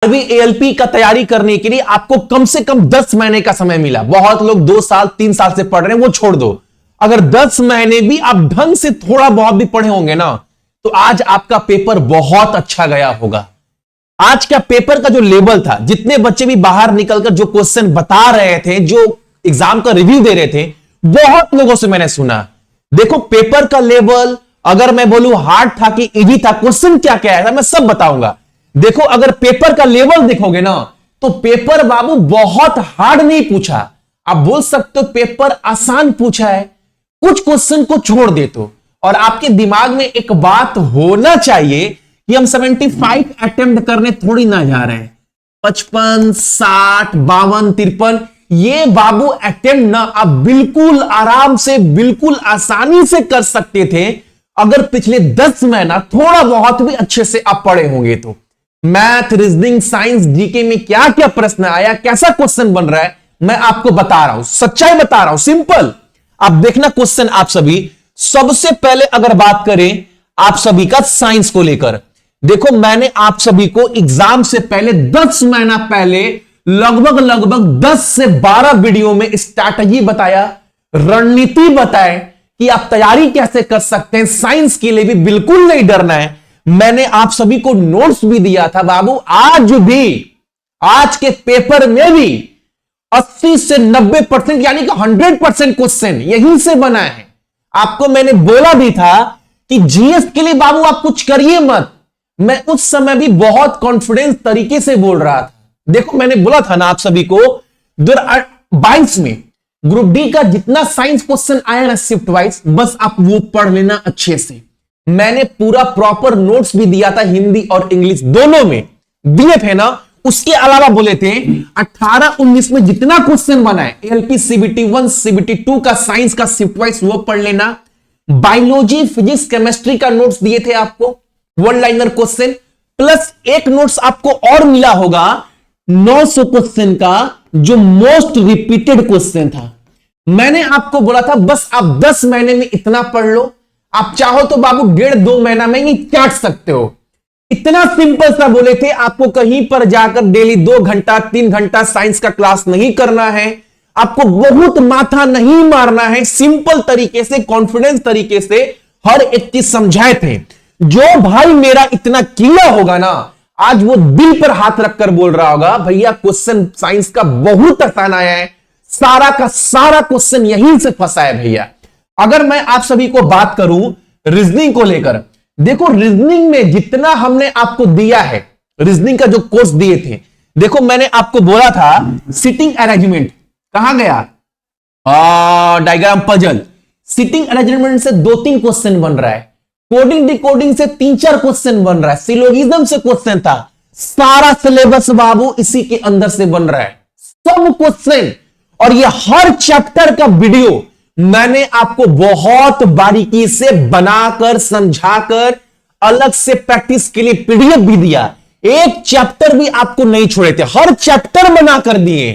अभी एएलपी का तैयारी करने के लिए आपको कम से कम 10 महीने का समय मिला। बहुत लोग 2 साल 3 साल से पढ़ रहे हैं, वो छोड़ दो। अगर 10 महीने भी आप ढंग से थोड़ा बहुत भी पढ़े होंगे ना, तो आज आपका पेपर बहुत अच्छा गया होगा। आज का पेपर का जो लेवल था, जितने बच्चे भी बाहर निकलकर जो क्वेश्चन बता रहे थे, जो एग्जाम का रिव्यू दे रहे थे, बहुत लोगों से मैंने सुना। देखो पेपर का लेवल, अगर मैं बोलूं हार्ड था कि इजी था, क्वेश्चन क्या क्या है मैं सब बताऊंगा। देखो अगर पेपर का लेवल देखोगे ना, तो पेपर बाबू बहुत हार्ड नहीं पूछा। आप बोल सकते हो पेपर आसान पूछा है, कुछ क्वेश्चन को छोड़ दे तो। और आपके दिमाग में एक बात होना चाहिए कि हम 75 अटेम्प्ट करने थोड़ी ना जा रहे हैं। 55, 60, 52, 53 ये बाबू अटेम्प्ट ना आप बिल्कुल आराम से, बिल्कुल आसानी से कर सकते थे अगर पिछले 10 महीना थोड़ा बहुत भी अच्छे से आप पढ़े होंगे तो। मैथ, रीजनिंग, साइंस, जीके में क्या क्या प्रश्न आया, कैसा क्वेश्चन बन रहा है, मैं आपको बता रहा हूं, सच्चाई बता रहा हूं, सिंपल। आप देखना क्वेश्चन आप सभी। सबसे पहले अगर बात करें आप सभी का साइंस को लेकर, देखो मैंने आप सभी को एग्जाम से पहले 10 महीना पहले लगभग 10 से 12 वीडियो में स्ट्रैटेजी बताया, रणनीति बताए कि आप तैयारी कैसे कर सकते हैं। साइंस के लिए भी बिल्कुल नहीं डरना है। मैंने आप सभी को नोट्स भी दिया था बाबू। आज भी, आज के पेपर में भी 80 से 90% यानी कि 100% क्वेश्चन यहीं से बना है। आपको मैंने बोला भी था कि जीएस के लिए बाबू आप कुछ करिए मत। मैं उस समय भी बहुत कॉन्फिडेंस तरीके से बोल रहा था। देखो मैंने बोला था ना आप सभी को 2022 में ग्रुप डी का जितना साइंस क्वेश्चन आया ना शिफ्ट वाइज, बस आप वो पढ़ लेना अच्छे से। मैंने पूरा प्रॉपर नोट्स भी दिया था, हिंदी और इंग्लिश दोनों में दिए थे ना। उसके अलावा बोले थे 18-19 में जितना क्वेश्चन बना है एएलपी सीबीटी 1 सीबीटी 2 का साइंस का शिफ्ट वाइज वो पढ़ लेना। बायोलॉजी, फिजिक्स, केमिस्ट्री का नोट्स दिए थे आपको, वन लाइनर क्वेश्चन, प्लस एक नोट्स आपको और मिला होगा 900 क्वेश्चन का जो मोस्ट रिपीटेड क्वेश्चन था। मैंने आपको बोला था बस आप 10 महीने में इतना पढ़ लो। आप चाहो तो बाबू 1.5-2 महीना में ही चाट सकते हो। इतना सिंपल सा बोले थे। आपको कहीं पर जाकर डेली 2 घंटा 3 घंटा साइंस का क्लास नहीं करना है, आपको बहुत माथा नहीं मारना है। सिंपल तरीके से, कॉन्फिडेंस तरीके से हर एक चीज समझाए थे। जो भाई मेरा इतना किया होगा ना, आज वो दिल पर हाथ रखकर बोल रहा होगा भैया क्वेश्चन साइंस का बहुत आसान आया है, सारा का सारा क्वेश्चन यहीं से फंसा है भैया। अगर मैं आप सभी को बात करूं रीजनिंग को लेकर, देखो रीजनिंग में जितना हमने आपको दिया है, रीजनिंग का जो कोर्स दिए थे, देखो मैंने आपको बोला था सिटिंग अरेंजमेंट कहां गया, डायग्राम पजल, सिटिंग अरेंजमेंट से 2-3 क्वेश्चन बन रहा है, कोडिंग डिकोडिंग से 3-4 क्वेश्चन बन रहा है, सिलोगिज्म से क्वेश्चन था। सारा सिलेबस बाबू इसी के अंदर से बन रहा है, सब क्वेश्चन। और ये हर चैप्टर का वीडियो मैंने आपको बहुत बारीकी से बनाकर, समझाकर, अलग से प्रैक्टिस के लिए पीडीएफ भी दिया। एक चैप्टर भी आपको नहीं छोड़े थे, हर चैप्टर बनाकर दिए,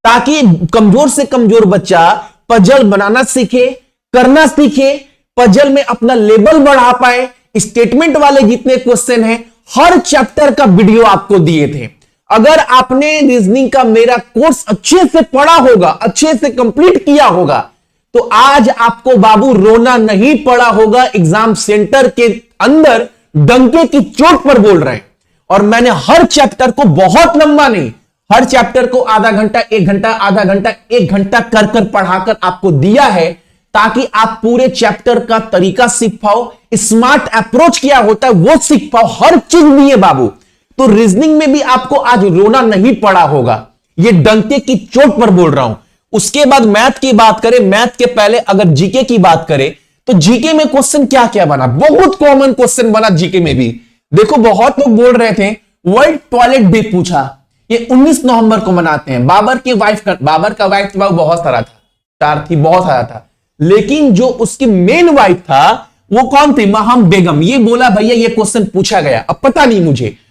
ताकि कमजोर से कमजोर बच्चा पजल बनाना सीखे, करना सीखे, पजल में अपना लेवल बढ़ा पाए। स्टेटमेंट वाले जितने क्वेश्चन हैं, हर चैप्टर का वीडियो आपको दिए थे। अगर आपने रीजनिंग का मेरा कोर्स अच्छे से पढ़ा होगा, अच्छे से कंप्लीट किया होगा, तो आज आपको बाबू रोना नहीं पड़ा होगा। एग्जाम सेंटर के अंदर डंके की चोट पर बोल रहे हैं। और मैंने हर चैप्टर को बहुत लंबा नहीं, हर चैप्टर को आधा घंटा, 1 घंटा, आधा घंटा, 1 घंटा कर कर पढ़ाकर आपको दिया है, ताकि आप पूरे चैप्टर का तरीका सीख पाओ, स्मार्ट अप्रोच क्या होता है वो सीख पाओ। हर चीज दिए बाबू। तो रीजनिंग में भी आपको आज रोना नहीं पड़ा होगा, ये डंके की चोट पर बोल रहा हूं। उसके बाद मैथ की बात करें, मैथ के पहले अगर जीके की बात करें, तो जीके में क्वेश्चन क्या क्या बना, बहुत कॉमन क्वेश्चन बना जीके में भी। देखो बहुत लोग बोल रहे थे वर्ल्ड टॉयलेट डे पूछा, ये 19 नवंबर को मनाते हैं। बाबर की वाइफ का, बाबर का वाइफ बहुत सारा था, 4 थी, बहुत सारा था, लेकिन जो उसकी मेन वाइफ था वो कौन थी, महम बेगम। ये बोला भैया ये क्वेश्चन पूछा गया, अब पता नहीं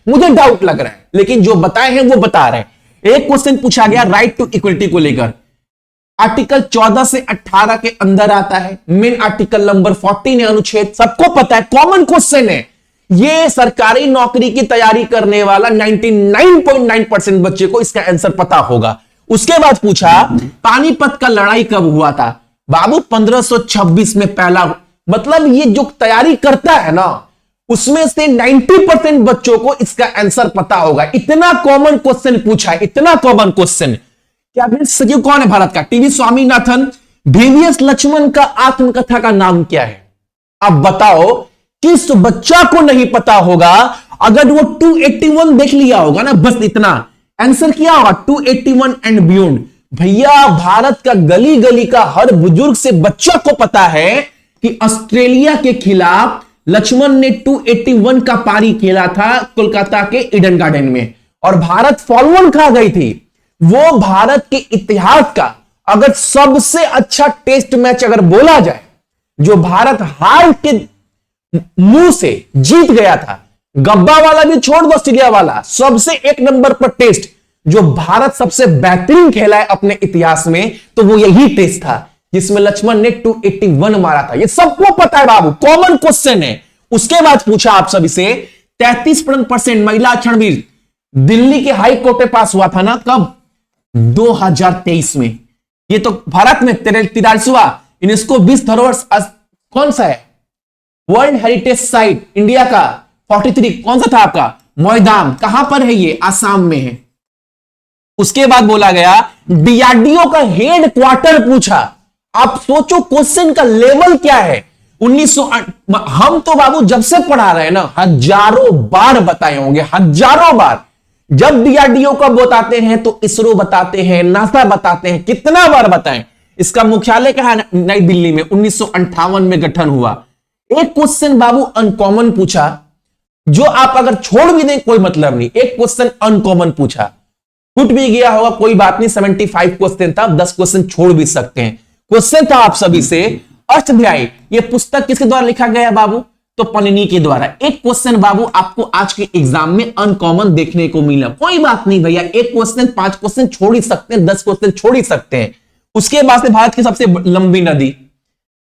मुझे डाउट लग रहा है, लेकिन जो बताए हैं वो बता रहे हैं। एक क्वेश्चन पूछा गया राइट टू इक्वलिटी को लेकर, आर्टिकल 14 से 18 के अंदर आता है, मेन आर्टिकल नंबर 14 है, अनुच्छेद सबको पता है, कॉमन क्वेश्चन है। ये सरकारी नौकरी की तैयारी करने वाला 99.9% बच्चे को इसका आंसर पता होगा। उसके बाद पूछा पानीपत का लड़ाई कब हुआ था? बाबू 1526 में पहला। मतलब ये जो तैयारी करता है ना, उसमें से 90% बच्चों को इसका आंसर पता होगा। इतना कॉमन क्वेश्चन पूछा है, इतना कॉमन क्वेश्चन। क्या सचिव कौन है भारत का? टीवी स्वामीनाथन। VVS लक्ष्मण का आत्मकथा का नाम क्या है? अब बताओ किस बच्चा को नहीं पता होगा? अगर वो 281 देख लिया होगा ना, बस इतना आंसर किया होगा, 281 एंड बियॉन्ड। भैया भारत का गली गली का हर बुजुर्ग से बच्चा को पता है कि ऑस्ट्रेलिया के खिलाफ लक्ष्मण ने 281 का पारी खेला था कोलकाता के ईडन गार्डन में, और भारत फॉलोअन खा गई थी। वो भारत के इतिहास का अगर सबसे अच्छा टेस्ट मैच अगर बोला जाए, जो भारत हार के मुंह से जीत गया था, गब्बा वाला भी छोड़ दो, ऑस्ट्रेलिया वाला, सबसे एक नंबर पर टेस्ट जो भारत सबसे बेहतरीन खेला है अपने इतिहास में, तो वो यही टेस्ट था जिसमें लक्ष्मण ने 281 मारा था। ये सबको पता है बाबू, कॉमन क्वेश्चन है। उसके बाद पूछा आप सभी से 33% महिला क्षणवीर दिल्ली के हाई कोर्ट में पास हुआ था ना, कब? 2023 में। ये तो भारत में 43वां यूनेस्को विश्व धरोहर कौन सा है? वर्ल्ड हेरिटेज साइट इंडिया का 43 कौन सा था आपका? मोइदाम। कहां पर है ये? आसाम में है। उसके बाद बोला गया डीआरडीओ का हेड क्वार्टर पूछा। आप सोचो क्वेश्चन का लेवल क्या है। 1908 हम तो बाबू जब से पढ़ा रहे हैं ना, हजारों बार बताए होंगे, हजारों बार। जब डीआरडीओ का बताते हैं तो इसरो बताते हैं, नासा बताते हैं, कितना बार बताएं। इसका मुख्यालय कहां है? नई दिल्ली में। 1958 में गठन हुआ। एक क्वेश्चन बाबू अनकॉमन पूछा, जो आप अगर छोड़ भी दें कोई मतलब नहीं। एक क्वेश्चन अनकॉमन पूछा, छूट भी गया होगा कोई बात नहीं, 75 क्वेश्चन था, 10 क्वेश्चन छोड़ भी सकते हैं। क्वेश्चन था आप सभी से, अष्टाध्यायी ये पुस्तक किसके द्वारा लिखा गया बाबू? तो पनिनी के द्वारा। एक क्वेश्चन बाबू आपको आज के एग्जाम में अनकॉमन देखने को मिला। कोई बात नहीं भैया, एक क्वेश्चन 5 क्वेश्चन छोड़ ही सकते हैं, 10 क्वेश्चन छोड़ ही सकते हैं। उसके बाद से भारत की सबसे लंबी नदी।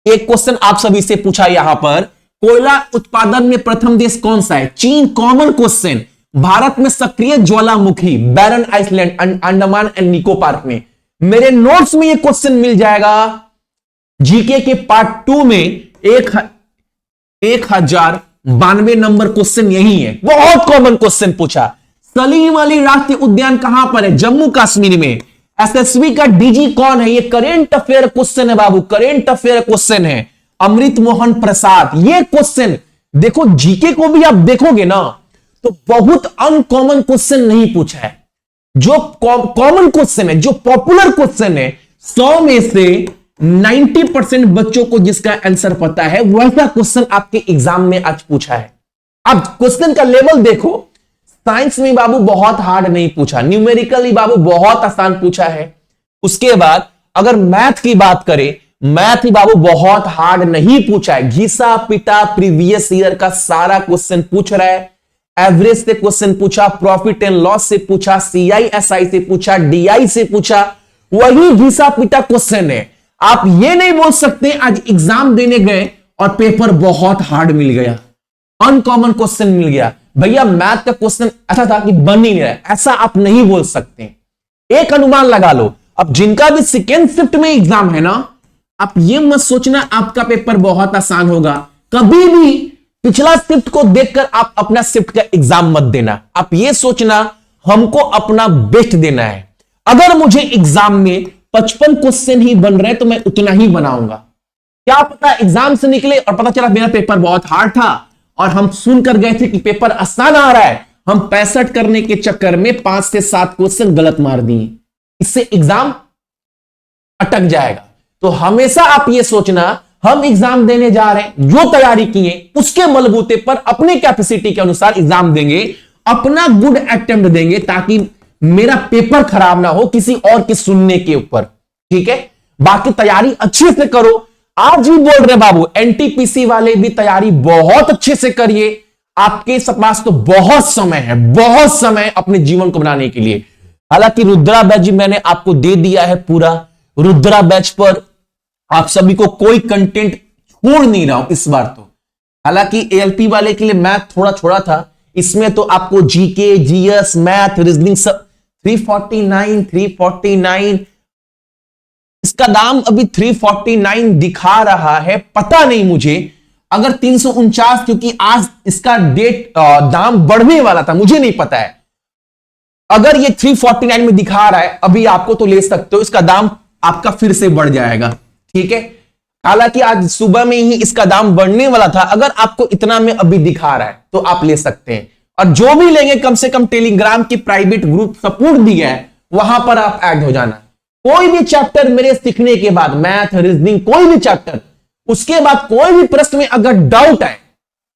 एक क्वेश्चन आप सभी से पूछा यहां पर, कोयला उत्पादन में प्रथम देश कौन सा है? चीन। Common question. भारत में सक्रिय ज्वालामुखी बैरन आइसलैंड अंडमान एंड निकोबार में। मेरे नोट्स में यह क्वेश्चन मिल जाएगा। जीके के पार्ट 2 में 1092 नंबर क्वेश्चन यही है। बहुत कॉमन क्वेश्चन पूछा। सलीम अली राष्ट्रीय उद्यान कहां पर है? जम्मू कश्मीर में। एसएसबी का डीजी कौन है? ये करेंट अफेयर क्वेश्चन है बाबू, करेंट अफेयर क्वेश्चन है। अमृत मोहन प्रसाद। ये क्वेश्चन देखो, जीके को भी आप देखोगे ना तो बहुत अनकॉमन क्वेश्चन नहीं पूछा है। जो कॉमन क्वेश्चन है, जो पॉपुलर क्वेश्चन है, 100 में से 90% बच्चों को जिसका आंसर पता है, वैसा क्वेश्चन आपके एग्जाम में आज पूछा है। अब क्वेश्चन का लेवल देखो, साइंस में बाबू बहुत हार्ड नहीं पूछा, न्यूमेरिकली बाबू बहुत आसान पूछा है। उसके बाद अगर मैथ की बात करें, मैथ ही बाबू बहुत हार्ड नहीं पूछा है। घिसा पिटा प्रीवियस ईयर का सारा क्वेश्चन पूछ रहा है। एवरेज से क्वेश्चन पूछा, प्रॉफिट एंड लॉस से पूछा, CISI से पूछा, DI से पूछा, वही घिसा पिटा क्वेश्चन है। आप ये नहीं बोल सकते आज एग्जाम देने गए और पेपर बहुत हार्ड मिल गया, अनकॉमन क्वेश्चन मिल गया। भैया मैथ का क्वेश्चन ऐसा था कि बन ही नहीं रहा, ऐसा आप नहीं बोल सकते। एक अनुमान लगा लो, अब जिनका भी सेकेंड शिफ्ट में एग्जाम है ना, आप ये मत सोचना आपका पेपर बहुत आसान होगा। कभी भी पिछला शिफ्ट को देखकर आप अपना शिफ्ट का एग्जाम मत देना। आप ये सोचना हमको अपना बेस्ट देना है। अगर मुझे एग्जाम में 55 क्वेश्चन ही बन रहे तो मैं उतना ही बनाऊंगा। क्या पता एग्जाम से निकले और पता चला मेरा पेपर बहुत हार्ड था और हम सुनकर गए थे कि पेपर आसान आ रहा है, हम 65 करने के चक्कर में 5 से 7 क्वेश्चन गलत मार दिए, इससे एग्जाम अटक जाएगा। तो हमेशा आप ये सोचना हम एग्जाम देने जा रहे हैं, जो तैयारी किए उसके बलबूते पर अपने कैपेसिटी के अनुसार एग्जाम देंगे, अपना गुड अटेम्प्ट देंगे ताकि मेरा पेपर खराब ना हो किसी और के सुनने के ऊपर। ठीक है, बाकी तैयारी अच्छे से करो। आज ही बोल रहे बाबू, NTPC वाले भी तैयारी बहुत अच्छे से करिए। आपके पास तो बहुत समय है, बहुत समय अपने जीवन को बनाने के लिए। हालांकि रुद्रा बैच मैंने आपको दे दिया है पूरा। रुद्रा बैच पर आप सभी को कोई कंटेंट छोड़ नहीं रहा हूं इस बार। तो हालांकि एएलपी वाले के लिए मैथ थोड़ा छोड़ा था, इसमें तो आपको जीके, जीएस, मैथ, रीजनिंग सब 349 इसका दाम अभी 349 दिखा रहा है, पता नहीं मुझे अगर 349, क्योंकि आज इसका दाम बढ़ने वाला था, मुझे नहीं पता है। अगर ये 349 में दिखा रहा है अभी आपको, तो ले सकते हो, इसका दाम आपका फिर से बढ़ जाएगा। ठीक है, हालांकि आज सुबह में ही इसका दाम बढ़ने वाला था, अगर आपको इतना में अभी दिखा रहा है तो आप ले सकते हैं। और जो भी लेंगे कम से कम टेलीग्राम की प्राइवेट ग्रुप सपोर्ट दिया है, वहां पर आप ऐड हो जाना। कोई भी चैप्टर मेरे सीखने के बाद, मैथ, रीजनिंग, कोई भी चैप्टर, उसके बाद कोई भी प्रश्न में अगर डाउट है,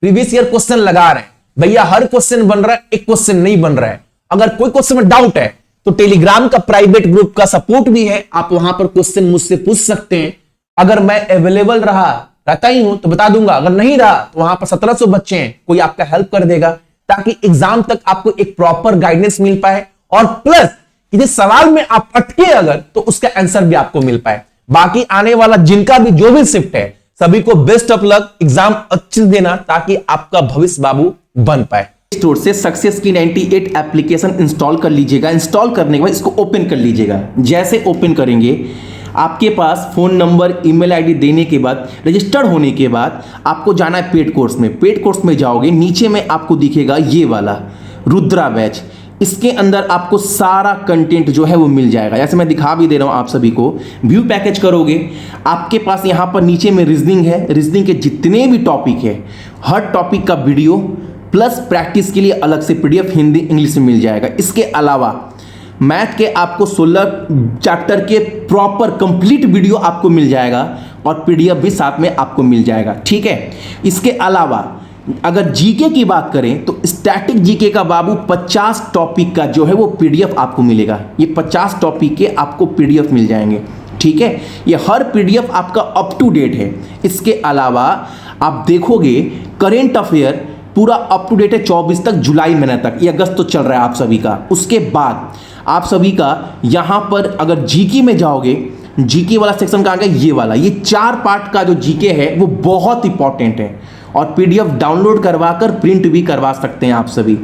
प्रीवियस ईयर क्वेश्चन लगा रहे हैं भैया, हर क्वेश्चन बन रहा है, एक क्वेश्चन नहीं बन रहा है, अगर कोई क्वेश्चन में डाउट है तो टेलीग्राम का प्राइवेट ग्रुप का सपोर्ट भी है, आप वहां पर क्वेश्चन मुझसे पूछ सकते हैं। अगर मैं अवेलेबल रहता ही हूं तो बता दूंगा, अगर नहीं रहा तो वहां पर 1700 बच्चे हैं, कोई आपका हेल्प कर देगा, ताकि एग्जाम तक आपको एक प्रॉपर गाइडेंस मिल पाए, और प्लस कि जिस सवाल में आप अटके अगर, तो उसका आंसर भी आपको मिल पाए। बाकी आने वाला जिनका भी जो भी शिफ्ट है, सभी को बेस्ट ऑफ लक, एग्जाम अच्छे से देना ताकि आपका भविष्य बाबू बन पाए। स्टोर से सक्सेस की 98 एप्लीकेशन इंस्टॉल कर लीजिएगा। इंस्टॉल करने के बाद इसको ओपन कर लीजिएगा। जैसे ओपन करेंगे, आपके पास फोन नंबर, ईमेल आईडी देने के बाद, रजिस्टर्ड होने के बाद आपको जाना है पेड कोर्स में। पेड कोर्स में जाओगे, नीचे में आपको दिखेगा ये वाला रुद्रा बैच। इसके अंदर आपको सारा कंटेंट जो है वो मिल जाएगा। जैसे मैं दिखा भी दे रहा हूं आप सभी को, व्यू पैकेज करोगे, आपके पास यहां पर नीचे में रीजनिंग है, रीजनिंग के जितने भी टॉपिक है, हर टॉपिक का वीडियो प्लस प्रैक्टिस के लिए अलग से पीडीएफ हिंदी इंग्लिश में मिल जाएगा। इसके अलावा मैथ के आपको 16 चैप्टर के प्रॉपर कंप्लीट वीडियो आपको मिल जाएगा, और पीडीएफ भी साथ में आपको मिल जाएगा। ठीक है, इसके अलावा अगर जीके की बात करें तो स्टैटिक जीके का बाबू 50 टॉपिक का जो है वो पीडीएफ आपको मिलेगा। ये 50 टॉपिक के आपको पीडीएफ मिल जाएंगे। ठीक है, ये हर पीडीएफ आपका अप टू डेट है। इसके अलावा आप देखोगे करेंट अफेयर पूरा अप टू डेट है 24 तक, जुलाई महीने तक, ये अगस्त तो चल रहा है आप सभी का। उसके बाद आप सभी का यहां पर अगर जीके में जाओगे, जीके वाला सेक्शन कहाँ गया, ये वाला, ये 4 पार्ट का जो जीके है वो बहुत इंपॉर्टेंट है, और पीडीएफ डाउनलोड करवाकर प्रिंट भी करवा सकते हैं आप सभी।